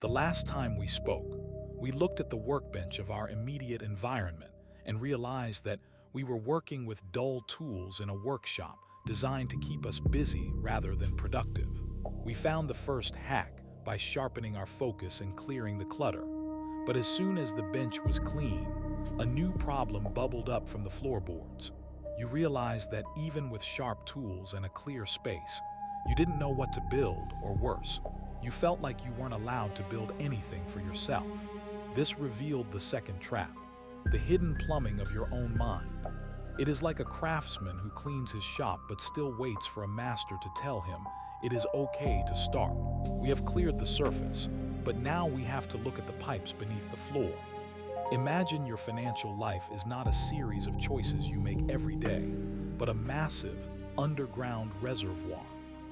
The last time we spoke, we looked at the workbench of our immediate environment and realized that we were working with dull tools in a workshop designed to keep us busy rather than productive. We found the first hack by sharpening our focus and clearing the clutter. But as soon as the bench was clean, a new problem bubbled up from the floorboards. You realized that even with sharp tools and a clear space, you didn't know what to build, or worse, you felt like you weren't allowed to build anything for yourself. This revealed the second trap, the hidden plumbing of your own mind. It is like a craftsman who cleans his shop but still waits for a master to tell him it is okay to start. We have cleared the surface, but now we have to look at the pipes beneath the floor. Imagine your financial life is not a series of choices you make every day, but a massive, underground reservoir.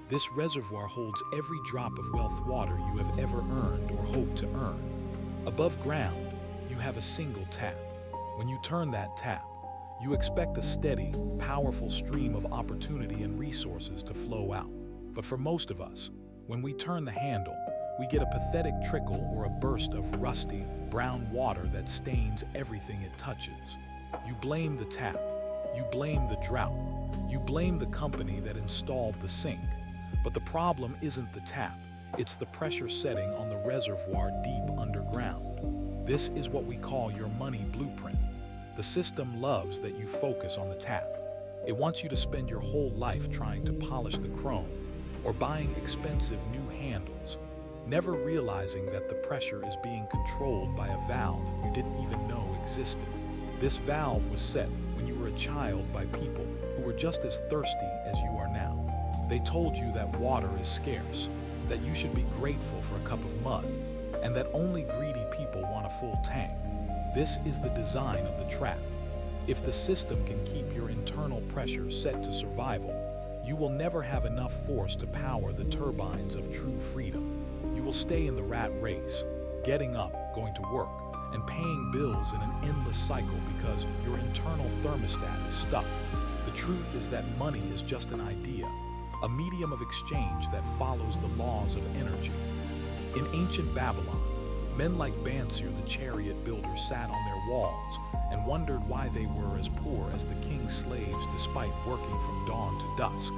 This reservoir holds every drop of wealth water you have ever earned or hope to earn. Above ground, you have a single tap. When you turn that tap, you expect a steady, powerful stream of opportunity and resources to flow out. But for most of us, when we turn the handle, we get a pathetic trickle or a burst of rusty, brown water that stains everything it touches. You blame the tap, you blame the drought, you blame the company that installed the sink. But the problem isn't the tap, it's the pressure setting on the reservoir deep underground. This is what we call your money blueprint. The system loves that you focus on the tap. It wants you to spend your whole life trying to polish the chrome or buying expensive new handles, never realizing that the pressure is being controlled by a valve you didn't even know existed. This valve was set when you were a child by people who were just as thirsty as you are now. They told you that water is scarce, that you should be grateful for a cup of mud, and that only greedy people want a full tank. This is the design of the trap. If the system can keep your internal pressure set to survival, you will never have enough force to power the turbines of true freedom. You will stay in the rat race, getting up, going to work, and paying bills in an endless cycle because your internal thermostat is stuck. The truth is that money is just an idea, a medium of exchange that follows the laws of energy. In ancient Babylon, men like Bansir the chariot builder sat on their walls and wondered why they were as poor as the king's slaves despite working from dawn to dusk.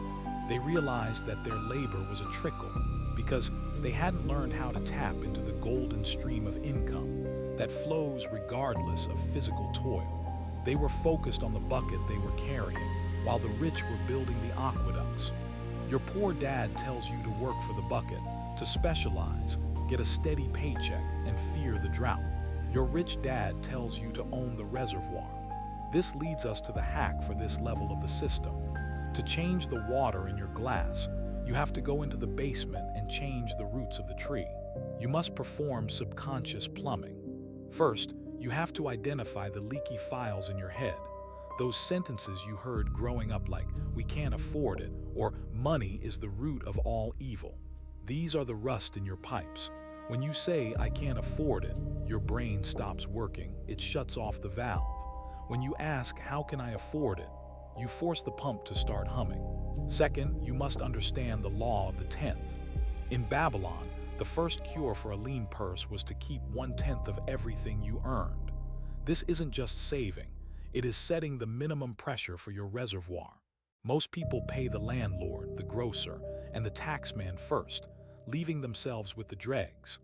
They realized that their labor was a trickle because they hadn't learned how to tap into the golden stream of income that flows regardless of physical toil. They were focused on the bucket they were carrying while the rich were building the aqueducts. Your poor dad tells you to work for the bucket, to specialize, get a steady paycheck, and fear the drought. Your rich dad tells you to own the reservoir. This leads us to the hack for this level of the system. To change the water in your glass, you have to go into the basement and change the roots of the tree. You must perform subconscious plumbing. First, you have to identify the leaky files in your head. Those sentences you heard growing up like, "we can't afford it," or "money is the root of all evil." These are the rust in your pipes. When you say, "I can't afford it," your brain stops working, it shuts off the valve. When you ask, "How can I afford it?" you force the pump to start humming. Second, you must understand the law of the tenth. In Babylon, the first cure for a lean purse was to keep 1/10 of everything you earned. This isn't just saving, it is setting the minimum pressure for your reservoir. Most people pay the landlord, the grocer, and the taxman first, leaving themselves with the dregs.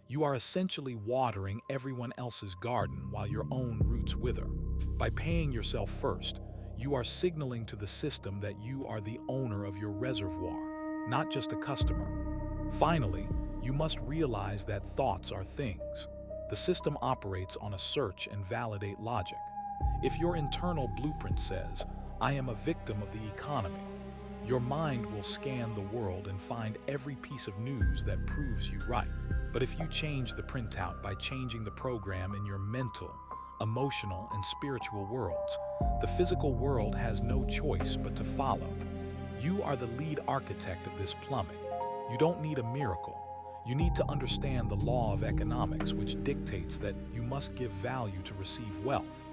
You are essentially watering everyone else's garden while your own roots wither. By paying yourself first, you are signaling to the system that you are the owner of your reservoir, not just a customer. Finally, you must realize that thoughts are things. The system operates on a search and validate logic. If your internal blueprint says, "I am a victim of the economy," your mind will scan the world and find every piece of news that proves you right. But if you change the printout by changing the program in your mental, emotional, and spiritual worlds, the physical world has no choice but to follow. You are the lead architect of this plumbing. You don't need a miracle. You need to understand the law of economics, which dictates that you must give value to receive wealth.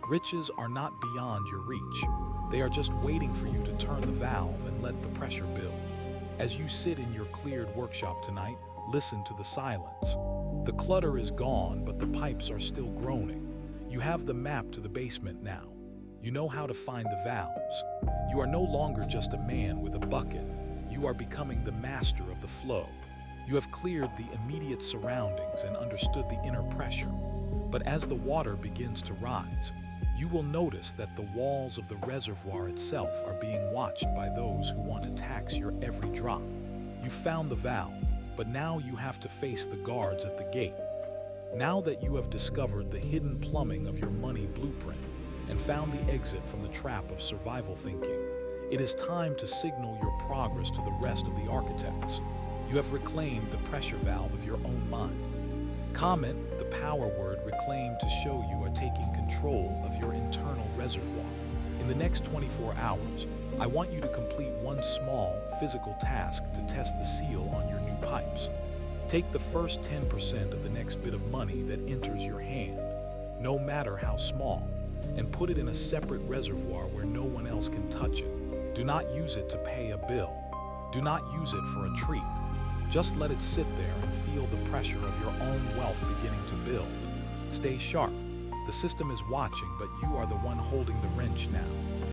Riches are not beyond your reach. They are just waiting for you to turn the valve and let the pressure build. As you sit in your cleared workshop tonight, listen to the silence. The clutter is gone, but the pipes are still groaning. You have the map to the basement now. You know how to find the valves. You are no longer just a man with a bucket. You are becoming the master of the flow. You have cleared the immediate surroundings and understood the inner pressure. But as the water begins to rise, you will notice that the walls of the reservoir itself are being watched by those who want to tax your every drop. You found the valve, but now you have to face the guards at the gate. Now that you have discovered the hidden plumbing of your money blueprint and found the exit from the trap of survival thinking, it is time to signal your progress to the rest of the architects. You have reclaimed the pressure valve of your own mind. Comment the power word "reclaim" to show you are taking control of your internal reservoir. In the next 24 hours, I want you to complete one small, physical task to test the seal on your new pipes. Take the first 10% of the next bit of money that enters your hand, no matter how small, and put it in a separate reservoir where no one else can touch it. Do not use it to pay a bill. Do not use it for a treat. Just let it sit there and feel the pressure of your own wealth beginning to build. Stay sharp. The system is watching, but you are the one holding the wrench now.